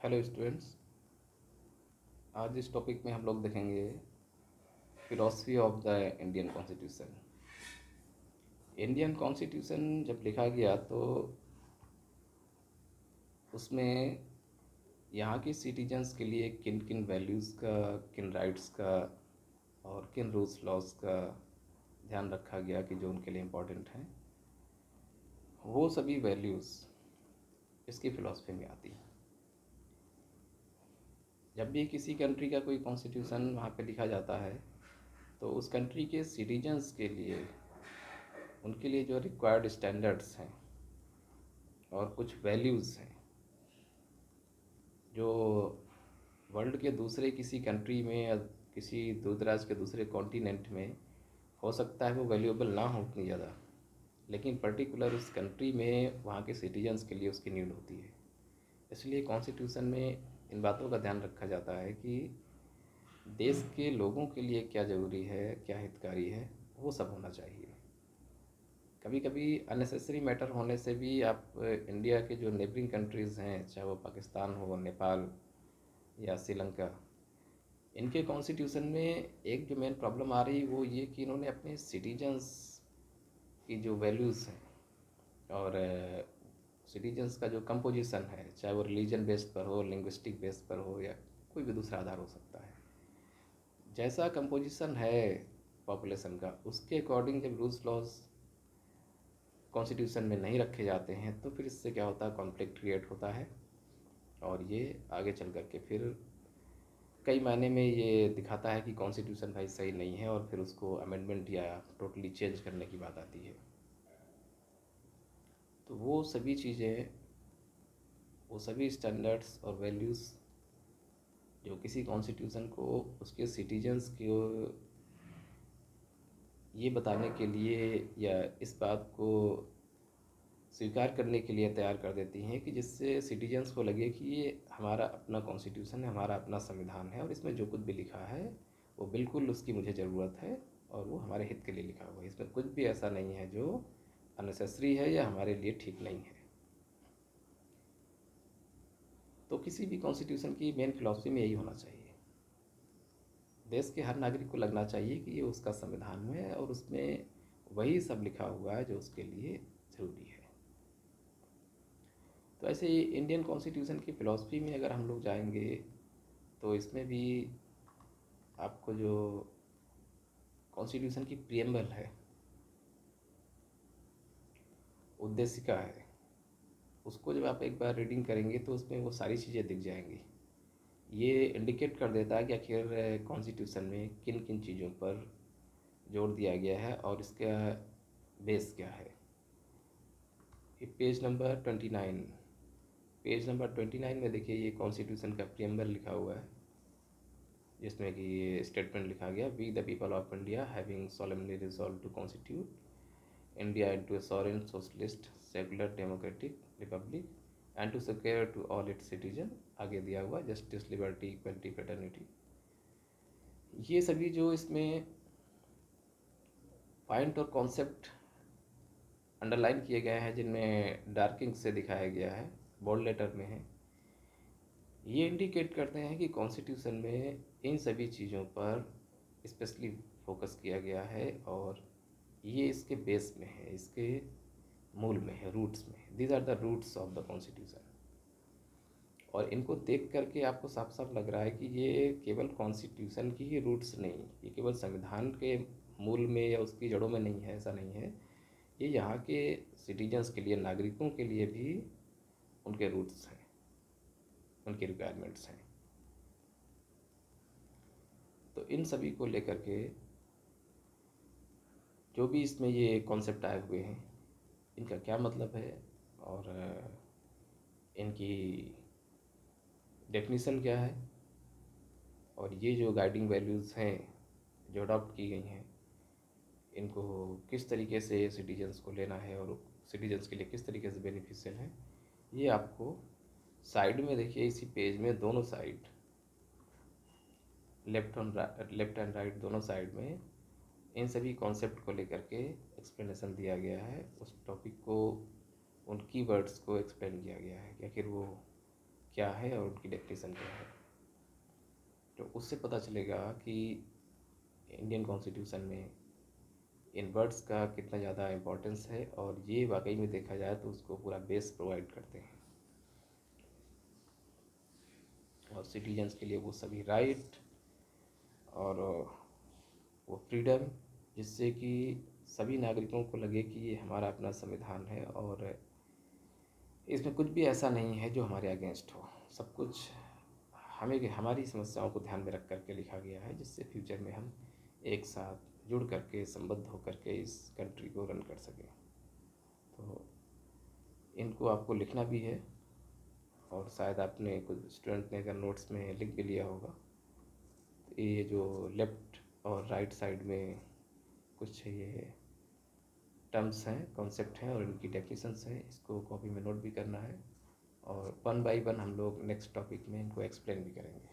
Hello students. आज इस topic में हम लोग देखेंगे philosophy of the Indian constitution. Indian constitution जब लिखा गया तो उसमें यहाँ के सिटीजन्स के लिए किन किन वैल्यूज़ का, किन राइट्स का और किन रूल्स लॉज का ध्यान रखा गया कि जो उनके लिए इम्पोर्टेंट हैं, वो सभी वैल्यूज़ इसकी फ़िलॉसफी में आती हैं। जब भी किसी कंट्री का कोई कॉन्स्टिट्यूशन वहाँ पे लिखा जाता है तो उस कंट्री के सिटीजन्स के लिए, उनके लिए जो रिक्वायर्ड स्टैंडर्ड्स हैं और कुछ वैल्यूज़ हैं जो वर्ल्ड के दूसरे किसी कंट्री में या किसी दूर दराज के दूसरे कॉन्टिनेंट में हो सकता है वो वैल्यूएबल ना हो उतनी ज़्यादा, लेकिन पर्टिकुलर उस कंट्री में वहाँ के सिटीजन्स के लिए उसकी नीड होती है। इसलिए कॉन्स्टिट्यूशन में इन बातों का ध्यान रखा जाता है कि देश के लोगों के लिए क्या ज़रूरी है, क्या हितकारी है, वो सब होना चाहिए। कभी कभी अननेसेसरी मैटर होने से भी आप इंडिया के जो नेबरिंग कंट्रीज़ हैं, चाहे वो पाकिस्तान हो, नेपाल या श्रीलंका, इनके कॉन्स्टिट्यूशन में एक जो मेन प्रॉब्लम आ रही वो ये कि इन्होंने अपने सिटीजन्स की जो वैल्यूज़ हैं और सिटीजन्स का जो कंपोजिशन है, चाहे वो रिलीजन बेस पर हो, लिंग्विस्टिक बेस पर हो या कोई भी दूसरा आधार हो सकता है, जैसा कंपोजिशन है पॉपुलेशन का, उसके अकॉर्डिंग जब रूल्स लॉज कॉन्स्टिट्यूशन में नहीं रखे जाते हैं तो फिर इससे क्या होता है, कॉन्फ्लिक्ट क्रिएट होता है और ये आगे चल कर के फिर कई मायने में ये दिखाता है कि कॉन्स्टिट्यूशन भाई सही नहीं है और फिर उसको अमेंडमेंट या टोटली चेंज करने की बात आती है। तो वो सभी चीज़ें, वो सभी स्टैंडर्ड्स और वैल्यूज़ जो किसी कॉन्स्टिट्यूशन को उसके सिटीजन्स को ये बताने के लिए या इस बात को स्वीकार करने के लिए तैयार कर देती हैं कि जिससे सिटीजन्स को लगे कि ये हमारा अपना कॉन्स्टिट्यूशन है, हमारा अपना संविधान है और इसमें जो कुछ भी लिखा है वो बिल्कुल उसकी मुझे ज़रूरत है और वो हमारे हित के लिए लिखा हुआ है। इसमें कुछ भी ऐसा नहीं है जो अननेसेसरी है या हमारे लिए ठीक नहीं है। तो किसी भी कॉन्स्टिट्यूशन की मेन फिलॉसफी में यही होना चाहिए। देश के हर नागरिक को लगना चाहिए कि ये उसका संविधान है और उसमें वही सब लिखा हुआ है जो उसके लिए ज़रूरी है। तो ऐसे ही इंडियन कॉन्स्टिट्यूशन की फ़िलॉसफी में अगर हम लोग जाएंगे तो इसमें भी आपको जो कॉन्स्टिट्यूशन की प्रियम्बल है, उद्देशिका है, उसको जब आप एक बार रीडिंग करेंगे तो उसमें वो सारी चीज़ें दिख जाएंगी। ये इंडिकेट कर देता है कि आखिर कॉन्स्टिट्यूशन में किन किन चीज़ों पर जोर दिया गया है और इसका बेस क्या है। ये पेज नंबर 29 में देखिए, ये कॉन्स्टिट्यूशन का प्रियम्बल लिखा हुआ है जिसमें कि ये स्टेटमेंट लिखा गया, we the people of India having solemnly resolved to constitute India into a sovereign socialist secular democratic republic and to secure to all its citizen, आगे दिया हुआ जस्टिस लिबर्टी इक्वलिटी फ्रेटर्निटी। ये सभी जो इसमें पॉइंट और कॉन्सेप्ट अंडरलाइन किए गए हैं, जिनमें डार्किंग से दिखाया गया है, बोल्ड लेटर में है, ये इंडिकेट करते हैं कि कॉन्स्टिट्यूशन में इन सभी चीज़ों पर स्पेशली फोकस किया गया है और ये इसके बेस में है, इसके मूल में है, रूट्स में। These are the roots of the constitution. और इनको देख करके आपको साफ साफ लग रहा है कि ये केवल कॉन्स्टिट्यूशन की ही रूट्स नहीं, ये केवल संविधान के मूल में या उसकी जड़ों में नहीं है, ऐसा नहीं है। ये यहाँ के सिटीजन्स के लिए, नागरिकों के लिए भी उनके रूट्स हैं, उनकी रिक्वायरमेंट्स हैं। तो इन सभी को लेकर के जो भी इसमें ये कॉन्सेप्ट आए हुए हैं, इनका क्या मतलब है और इनकी डेफिनीशन क्या है और ये जो गाइडिंग वैल्यूज़ हैं जो अडॉप्ट की गई हैं, इनको किस तरीके से सिटीजन्स को लेना है और सिटीजन्स के लिए किस तरीके से बेनिफिशियल है, ये आपको साइड में देखिए, इसी पेज में दोनों साइड, लेफ्ट एंड राइट दोनों साइड में इन सभी कॉन्सेप्ट को लेकर के एक्सप्लेनेशन दिया गया है। उस टॉपिक को, उन कीवर्ड्स को एक्सप्लेन किया गया है कि आखिर वो क्या है और उनकी डेफिनेशन क्या है। तो उससे पता चलेगा कि इंडियन कॉन्स्टिट्यूशन में इन वर्ड्स का कितना ज़्यादा इम्पोर्टेंस है, और ये वाकई में देखा जाए तो उसको पूरा बेस प्रोवाइड करते हैं। और सिटीजन्स के लिए वो सभी राइट और वो फ्रीडम, जिससे कि सभी नागरिकों को लगे कि ये हमारा अपना संविधान है और इसमें कुछ भी ऐसा नहीं है जो हमारे अगेंस्ट हो। सब कुछ हमें हमारी समस्याओं को ध्यान में रख करके लिखा गया है, जिससे फ्यूचर में हम एक साथ जुड़ करके संबद्ध होकर के इस कंट्री को रन कर सकें। तो इनको आपको लिखना भी है, और शायद आपने कुछ स्टूडेंट ने अगर नोट्स में लिख भी लिया होगा। तो ये जो लेफ़्ट और राइट साइड में कुछ ये टर्म्स हैं, कॉन्सेप्ट हैं और इनकी डेफिनेशंस हैं, इसको कॉपी में नोट भी करना है, और वन बाय वन हम लोग नेक्स्ट टॉपिक में इनको एक्सप्लेन भी करेंगे।